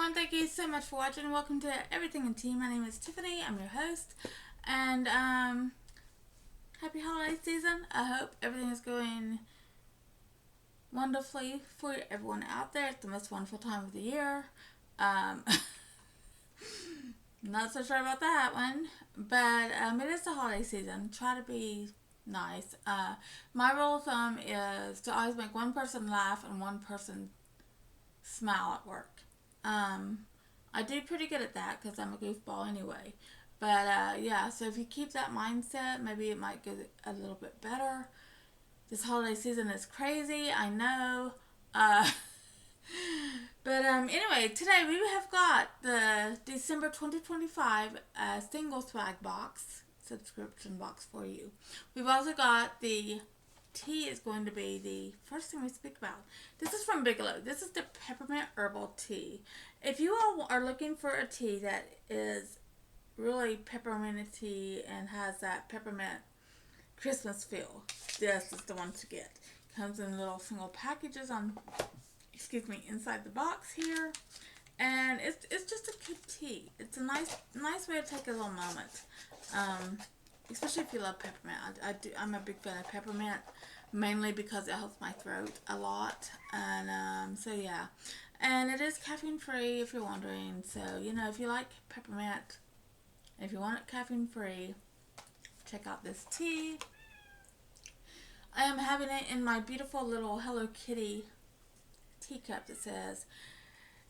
everyone, thank you so much for watching. Welcome to Everything in Tea. My name is Tiffany. I'm your host. And happy holiday season. I hope everything is going wonderfully for everyone out there. It's the most wonderful time of the year. Not so sure about that one. But it is the holiday season. Try to be nice. My rule of thumb is to always make one person laugh and one person smile at work. I do pretty good at that because I'm a goofball anyway. But yeah, so if you keep that mindset, maybe it might get a little bit better. This holiday season is crazy, I know. But anyway, today we have got the December 2025 singleswag box, subscription box for you. We've also got the tea is going to be the first thing we speak about. This is from Bigelow. This is the peppermint herbal tea. If you all are looking for a tea that is really pepperminty and has that peppermint Christmas feel, this is the one to get. Comes in little single packages inside the box here. And it's just a good tea. It's a nice way to take a little moment. Especially if you love peppermint. I'm a big fan of peppermint, mainly because it helps my throat a lot. And so yeah. And it is caffeine free if you're wondering. So, if you like peppermint, if you want it caffeine free, check out this tea. I am having it in my beautiful little Hello Kitty teacup that says,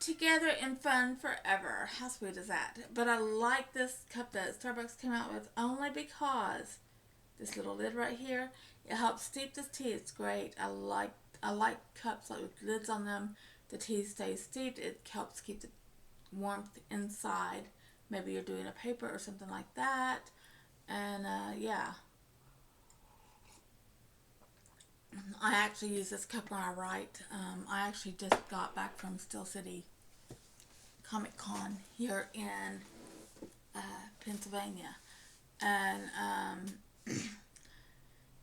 "Together in fun forever." How sweet is that? But I like this cup that Starbucks came out with only because this little lid right here, it helps steep this tea. It's great. I like cups like with lids on them. The tea stays steeped. It helps keep the warmth inside. Maybe you're doing a paper or something like that. And yeah. I actually use this cup when I write. I actually just got back from Steel City Comic Con here in Pennsylvania, and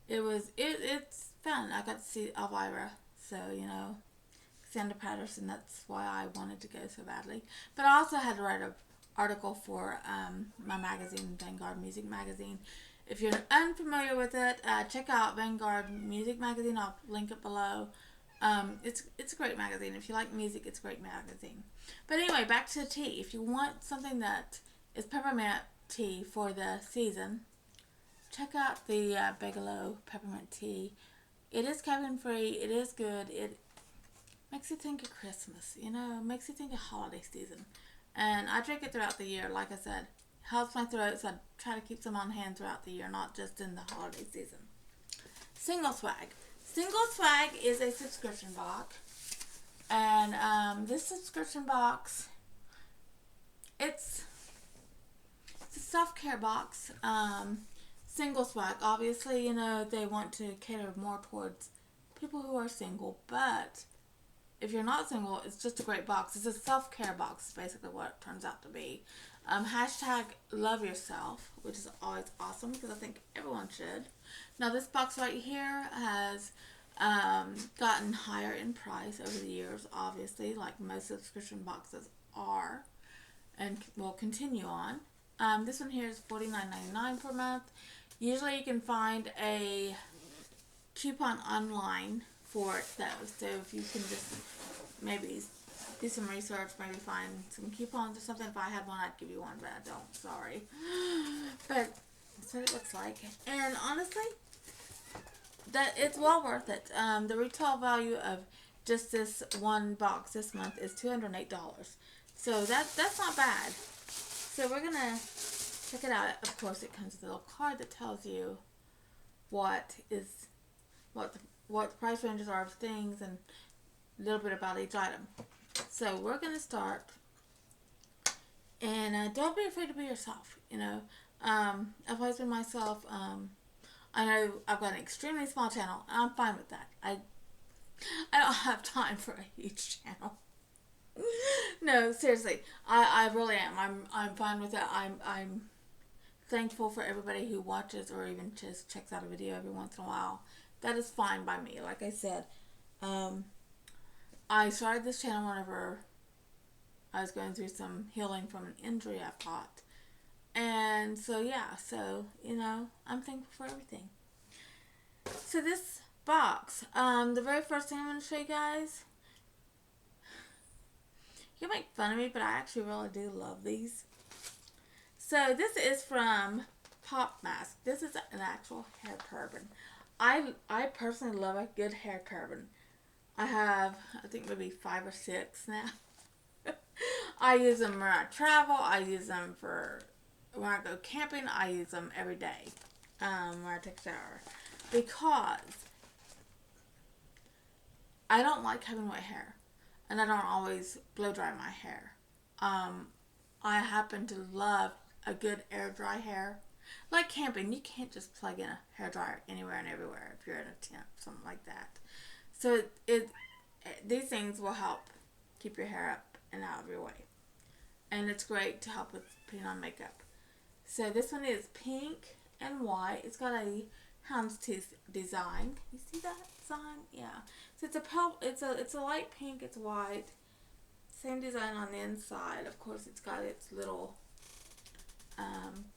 it's fun. I got to see Elvira, so Sandra Patterson. That's why I wanted to go so badly. But I also had to write an article for my magazine, Vanguard Music Magazine. If you're unfamiliar with it, check out Vanguard Music Magazine. I'll link it below. It's a great magazine. If you like music, it's a great magazine. But anyway, back to the tea. If you want something that is peppermint tea for the season, check out the Bigelow peppermint tea. It is caffeine free. It is good. It makes you think of Christmas. Makes you think of holiday season. And I drink it throughout the year. Like I said, helps my throat, so I try to keep some on hand throughout the year, not just in the holiday season. Singleswag. Singleswag is a subscription box. And this subscription box, it's a self-care box. Singleswag, obviously, they want to cater more towards people who are single, but if you're not single, it's just a great box. It's a self-care box, is basically what it turns out to be. Hashtag loveyourself, which is always awesome because I think everyone should. Now, this box right here has gotten higher in price over the years, obviously, like most subscription boxes are, and will continue on. This one here is $49.99 per month. Usually you can find a coupon online for those. So if you can just maybe do some research, maybe find some coupons or something. If I had one, I'd give you one, but I don't. Sorry. But that's what it looks like. And honestly, that it's well worth it. The retail value of just this one box this month is $208. So that's not bad. So we're gonna check it out. Of course, it comes with a little card that tells you what the price ranges are of things and a little bit about each item. So we're gonna start, and don't be afraid to be yourself. I've always been myself. I know I've got an extremely small channel, and I'm fine with that. I don't have time for a huge channel. No, seriously, I really am. I'm fine with that. I'm thankful for everybody who watches or even just checks out a video every once in a while. That is fine by me. Like I said, I started this channel whenever I was going through some healing from an injury I've got. And so, yeah, so, you know, I'm thankful for everything. So this box, the very first thing I'm going to show you guys, you can make fun of me, but I actually really do love these. So this is from Popmask. This is an actual hair turban. I personally love a good hair turban. I have, I think maybe 5 or 6 now. I use them when I travel. I use them for when I go camping. I use them every day when I take a shower. Because I don't like having wet hair. And I don't always blow dry my hair. I happen to love a good air dry hair. Like camping, you can't just plug in a hair dryer anywhere and everywhere if you're in a tent, something like that. So these things will help keep your hair up and out of your way. And it's great to help with putting on makeup. So this one is pink and white. It's got a houndstooth design. Can you see that design? Yeah. So it's a light pink, it's white. Same design on the inside. Of course, it's got its little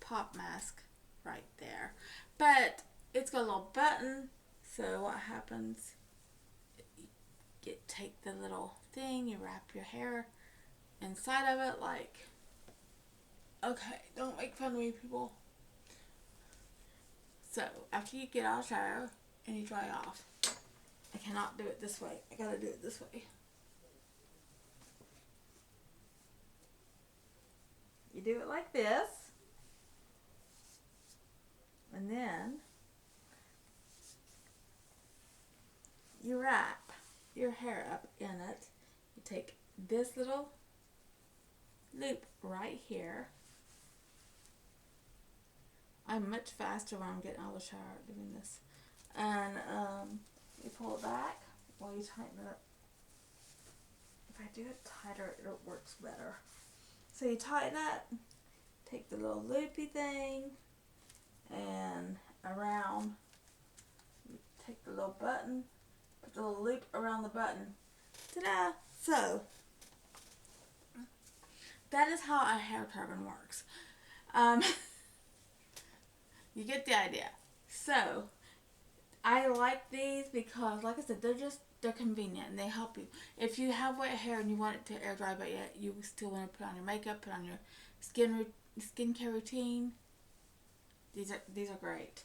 pop mask right there. But it's got a little button. So what happens, you take the little thing, you wrap your hair inside of it like, okay, don't make fun of me, people. So after you get out of the shower and you dry off, I cannot do it this way. I gotta do it this way. You do it like this. And then you wrap your hair up in it. You take this little loop right here. I'm much faster when I'm getting out of the shower doing this. And you pull it back while you tighten it. If I do it tighter, it works better. So you tighten it, take the little loopy thing, and around, you take the little button, put the little loop around the button. Ta-da! So, that is how a hair turban works. You get the idea. So, I like these because, like I said, they're convenient and they help you. If you have wet hair and you want it to air dry, but yet you still want to put on your makeup, put on your skincare routine, these are great.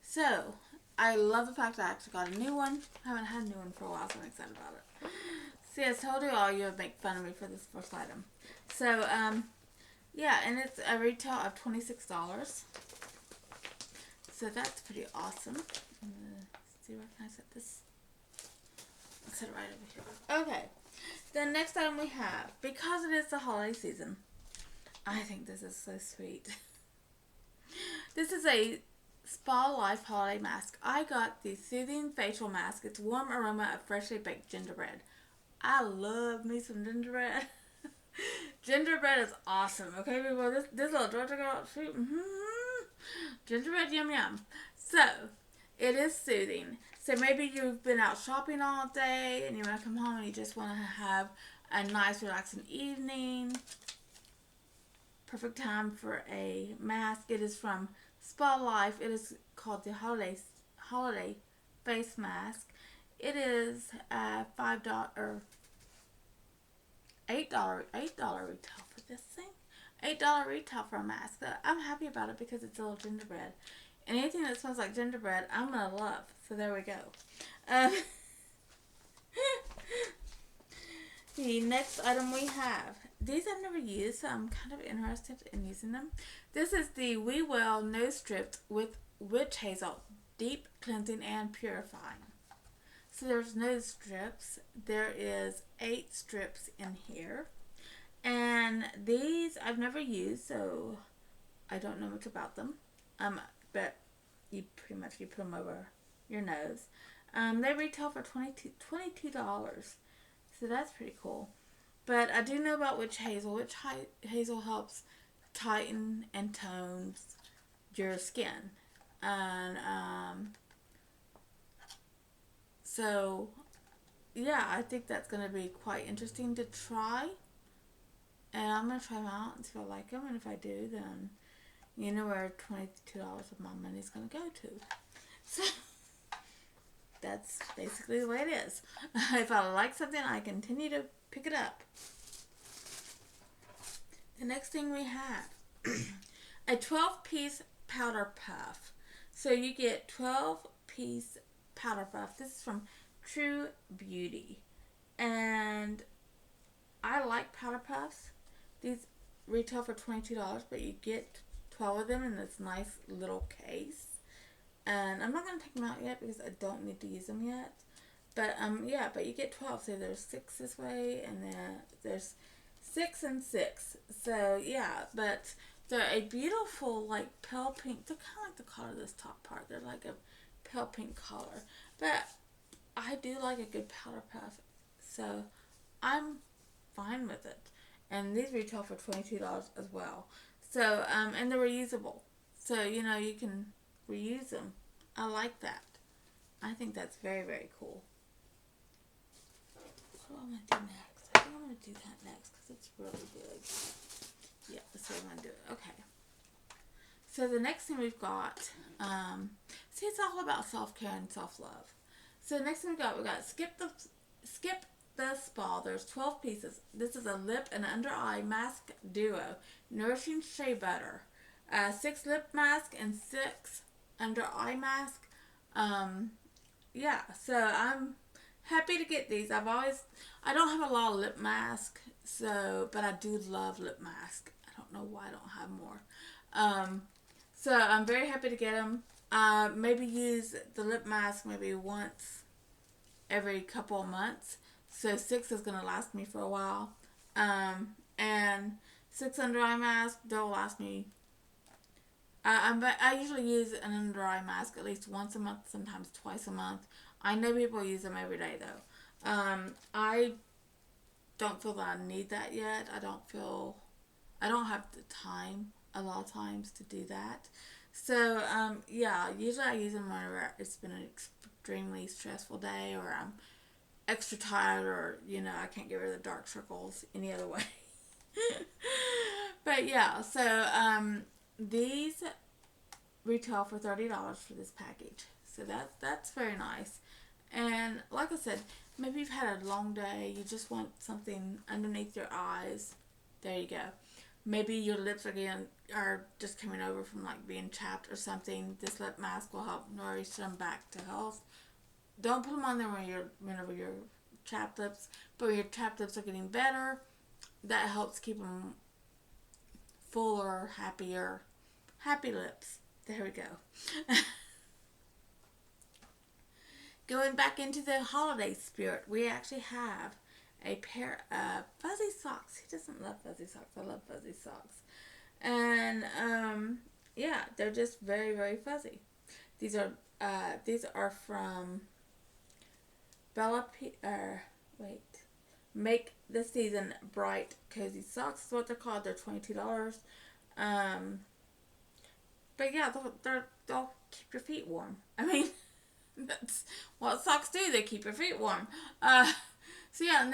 So I love the fact that I actually got a new one. I haven't had a new one for a while, so I'm excited about it. See, I told you all you would make fun of me for this first item. So yeah, and it's a retail of $26. So that's pretty awesome. See where can I set this? I'll set it right over here. Okay. The next item we have, because it is the holiday season, I think this is so sweet. This is a Spalife holiday mask. I got the soothing facial mask. It's warm aroma of freshly baked gingerbread. I love me some gingerbread. Gingerbread is awesome. Okay, people, this little Georgia girl, shoot, gingerbread, yum yum. So, it is soothing. So maybe you've been out shopping all day and you want to come home and you just want to have a nice relaxing evening. Perfect time for a mask. It is from Spalife. It is called the holiday face mask. It is $5 or $8 retail for this thing. $8 retail for a mask. I'm happy about it because it's a little gingerbread. And anything that smells like gingerbread, I'm going to love. So there we go. The next item we have. These I've never used, so I'm kind of interested in using them. This is the Bewell Nose Strips with Witch Hazel. Deep cleansing and purifying. So there's nose strips. There is 8 strips in here. And these I've never used, so I don't know much about them. But you pretty much put them over your nose. They retail for $22. So that's pretty cool. But I do know about witch hazel. Witch hazel helps tighten and tones your skin. And so yeah, I think that's going to be quite interesting to try. And I'm going to try them out and see if I like them. And if I do, then you know where $22 of my money is going to go to. So that's basically the way it is. If I like something, I continue to pick it up. The next thing we have a 12-piece powder puff. So you get 12-piece powder puff. This is from True Beauty. And I like powder puffs. These retail for $22, but you get 12 of them in this nice little case. And I'm not going to take them out yet because I don't need to use them yet. But yeah, but you get 12. So there's 6 this way, and then there's 6 and 6. So yeah, but they're a beautiful like pale pink. They're kind of like the color of this top part. They're like a pale pink color. But I do like a good powder puff. So I'm fine with it. And these retail for $22 as well. So, and they're reusable. So, you know, you can reuse them. I like that. I think that's very, very cool. What do I want to do next? I think I'm going to do that next because it's really good. Yeah, that's what I'm going to do. Okay. So the next thing we've got, see, it's all about self-care and self-love. So the next thing we got Skip the Spa. There's 12 pieces. This is a lip and under eye mask duo. Nourishing shea butter. 6 lip mask and 6 under eye mask. Yeah, so I'm happy to get these. I don't have a lot of lip mask, but I do love lip mask. I don't know why I don't have more. So I'm very happy to get them. Maybe use the lip mask maybe once every couple of months. So 6 is going to last me for a while. And 6 under eye mask, they'll last me. I usually use an under eye mask at least once a month, sometimes twice a month. I know people use them every day though. I don't feel that I need that yet. I don't have the time a lot of times to do that. So, yeah, usually I use them whenever it's been an extremely stressful day or I'm extra tired or, you know, I can't get rid of the dark circles any other way. But, yeah, so, these retail for $30 for this package. So that's very nice. And like I said, maybe you've had a long day. You just want something underneath your eyes. There you go. Maybe your lips are just coming over from like being chapped or something. This lip mask will help nourish them back to health. Don't put them on there whenever you're chapped lips. But when your chapped lips are getting better, that helps keep them fuller, happy lips. There we go. Going back into the holiday spirit, we actually have a pair of fuzzy socks. Who doesn't love fuzzy socks? I love fuzzy socks. And, yeah, they're just very, very fuzzy. These are from Make the Season Bright Cozy Socks is what they're called. They're $22. But yeah, they'll keep your feet warm. I mean, that's what socks do. They keep your feet warm. So yeah, and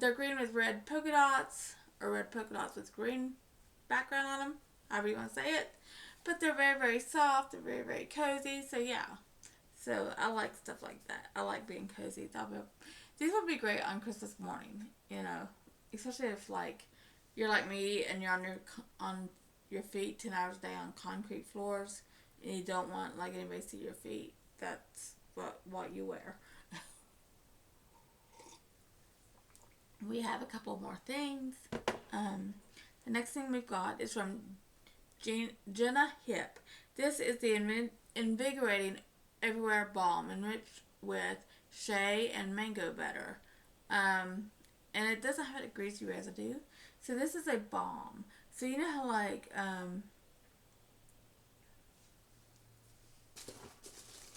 they're green with red polka dots, or red polka dots with green background on them, however you want to say it. But they're very, very soft. They're very, very cozy. So yeah, so I like stuff like that. I like being cozy. These would be great on Christmas morning, you know, especially if like you're like me and you're on your feet 10 hours a day on concrete floors and you don't want like anybody to see your feet. That's what you wear. We have a couple more things. The next thing we've got is from jennahip. This is the invigorating everywhere balm enriched with shea and mango butter. And it doesn't have a greasy residue. So this is a balm. So you know how like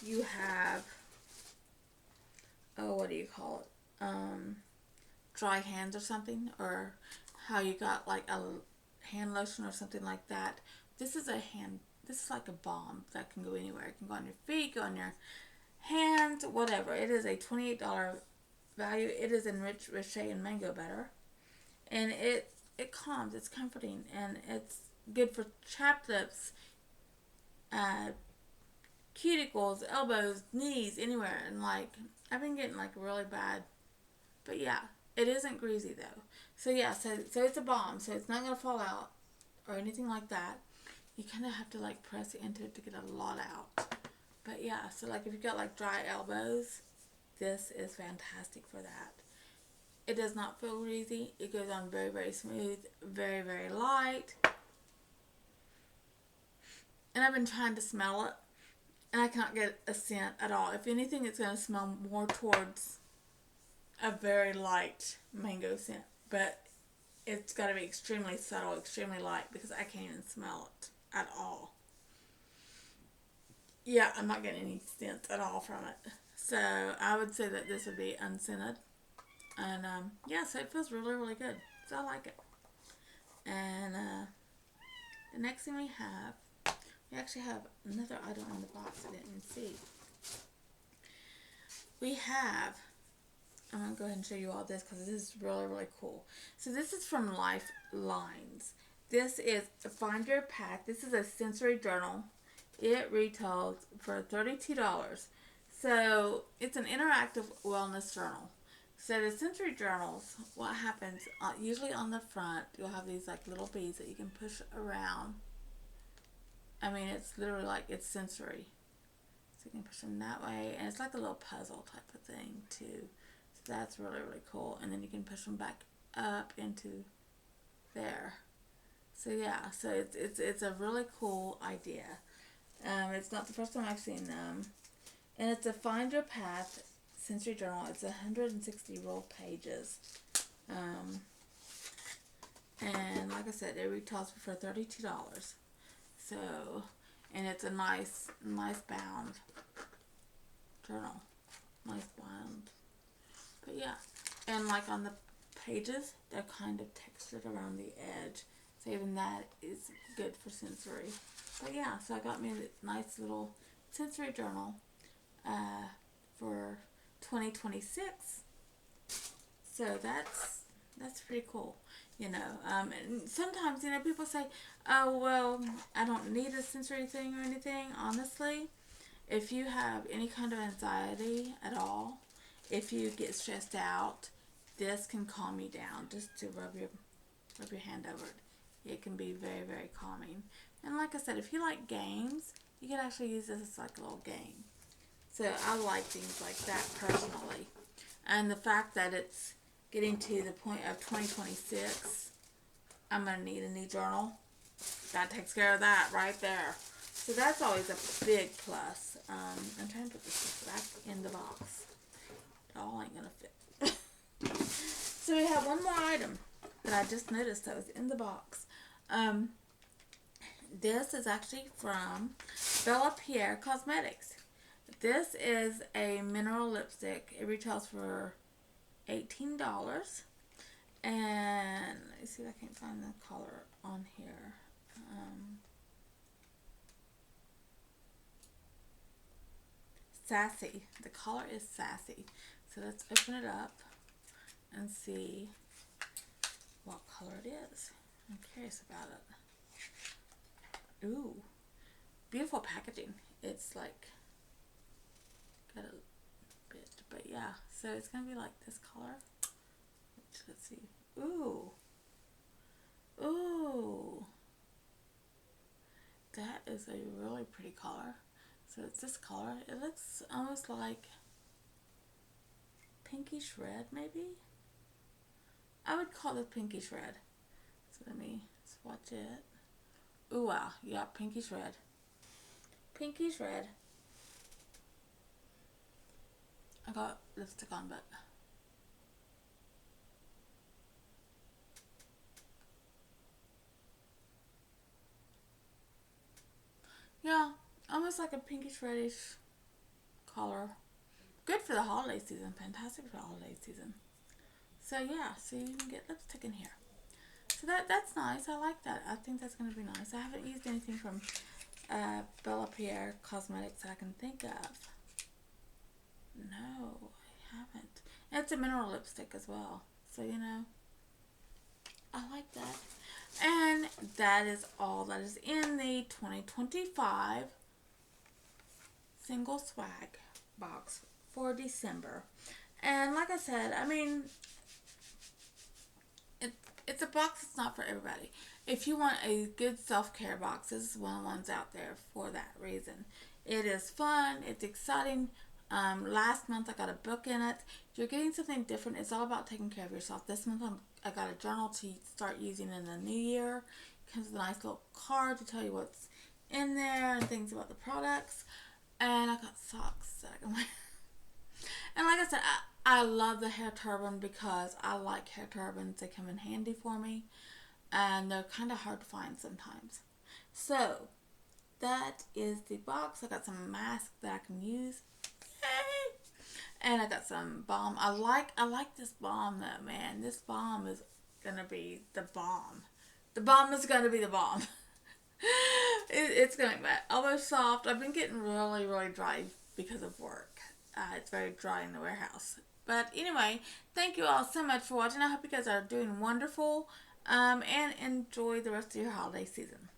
you have, what do you call it? Dry hands or something, or how you got like a hand lotion or something like that. This is like a balm that can go anywhere. It can go on your feet, go on your hands, whatever. It is a $28 value, it is enriched with shea and mango butter. And it calms, it's comforting, and it's good for chapped lips, uh, cuticles, elbows, knees, anywhere. And like, I've been getting like really bad. But yeah, it isn't greasy though. So yeah, so it's a balm, so it's not going to fall out or anything like that. You kind of have to like press into it to get a lot out. But yeah, so like if you've got like dry elbows, this is fantastic for that. It does not feel greasy. It goes on very, very smooth, very, very light. And I've been trying to smell it, and I cannot get a scent at all. If anything, it's going to smell more towards a very light mango scent. But it's got to be extremely subtle, extremely light, because I can't even smell it at all. Yeah, I'm not getting any scent at all from it. So I would say that this would be unscented. And yeah, so it feels really, really good. So I like it. And the next thing we actually have another item in the box I didn't see. We have, I'm going to go ahead and show you all this because this is really, really cool. So this is from Lifelines. This is a Find Your Path. This is a sensory journal. It retails for $32. So it's an interactive wellness journal. So the sensory journals, what happens, usually on the front, you'll have these like little beads that you can push around. I mean, it's literally like, it's sensory. So you can push them that way, and it's like a little puzzle type of thing too. So that's really, really cool. And then you can push them back up into there. So yeah, so it's a really cool idea. It's not the first time I've seen them. And it's a Find Your Path sensory journal. It's 160 roll pages. And like I said, it retails for $32. So, and it's a nice bound journal. Nice bound. But yeah. And like on the pages, they're kind of textured around the edge. So even that is good for sensory. But yeah, so I got me a nice little sensory journal for 2026. So that's pretty cool, you know. And sometimes, you know, people say, oh, well, I don't need a sensory thing or anything. Honestly, if you have any kind of anxiety at all, if you get stressed out, this can calm you down. Just to rub your hand over it. It can be very, very calming. And like I said, if you like games, you can actually use this as like a little game. So I like things like that personally. And the fact that it's getting to the point of 2026, I'm going to need a new journal. That takes care of that right there. So that's always a big plus. I'm trying to put this back in the box. It all ain't going to fit. So we have one more item that I just noticed that was in the box. This is actually from Bella Pierre Cosmetics. This is a mineral lipstick. It retails for $18. And let me see if I can find the color on here. Sassy. The color is Sassy. So let's open it up and see what color it is. I'm curious about it. Ooh, beautiful packaging. It's like got a bit, but yeah. So it's gonna be like this color. Let's see. Ooh, ooh, that is a really pretty color. So it's this color. It looks almost like pinkish red, maybe. I would call it pinkish red. So let me swatch it. Ooh, wow. Yeah, pinkish red. Pinkish red. I got lipstick on, but yeah, almost like a pinkish reddish color. Good for the holiday season. Fantastic for the holiday season. So yeah, so you can get lipstick in here. So that's nice. I like that. I think that's going to be nice. I haven't used anything from Bella Pierre Cosmetics that I can think of. No, I haven't. It's a mineral lipstick as well. So, you know, I like that. And that is all that is in the 2025 single swag box for December. And like I said, I mean, it, it's a box that's not for everybody. If you want a good self-care box, this is one of the ones out there for that reason. It is fun. It's exciting. Last month I got a book in it. You're getting something different. It's all about taking care of yourself. This month I got a journal to start using in the new year. It comes with a nice little card to tell you what's in there and things about the products. And I got socks that I can wear. And like I said, I love the hair turban because I like hair turbans. They come in handy for me. And they're kind of hard to find sometimes. So, that is the box. I got some masks that I can use. Yay! And I got some balm. I like this balm though, man. This balm is gonna be the bomb. The balm is gonna be the bomb. It's gonna be almost soft. I've been getting really, really dry because of work. It's very dry in the warehouse. But anyway, thank you all so much for watching. I hope you guys are doing wonderful. And enjoy the rest of your holiday season.